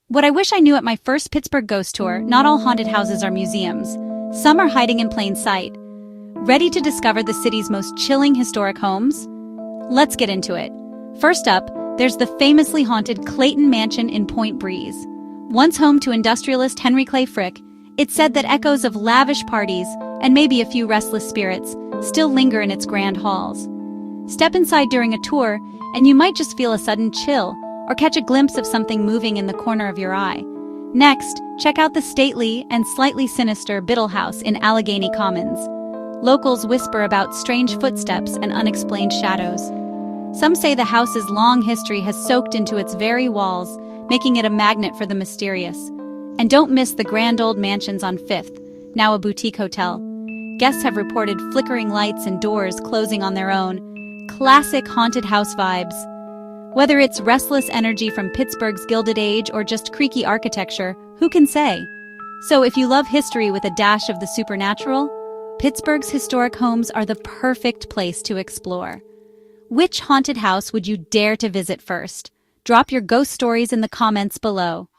What I wish I knew at my first Pittsburgh ghost tour, not all haunted houses are museums. Some are hiding in plain sight. Ready to discover the city's most chilling historic homes? Let's get into it. First up, there's the famously haunted Clayton Mansion in Point Breeze. Once home to industrialist Henry Clay Frick, it's said that echoes of lavish parties, and maybe a few restless spirits, still linger in its grand halls. Step inside during a tour, and you might just feel a sudden chill, or catch a glimpse of something moving in the corner of your eye. Next, check out the stately and slightly sinister Biddle House in Allegheny Commons. Locals whisper about strange footsteps and unexplained shadows. Some say the house's long history has soaked into its very walls, making it a magnet for the mysterious. And don't miss the grand old mansions on 5th, now a boutique hotel. Guests have reported flickering lights and doors closing on their own. Classic haunted house vibes. Whether it's restless energy from Pittsburgh's Gilded Age or just creaky architecture, who can say? So if you love history with a dash of the supernatural, Pittsburgh's historic homes are the perfect place to explore. Which haunted house would you dare to visit first? Drop your ghost stories in the comments below.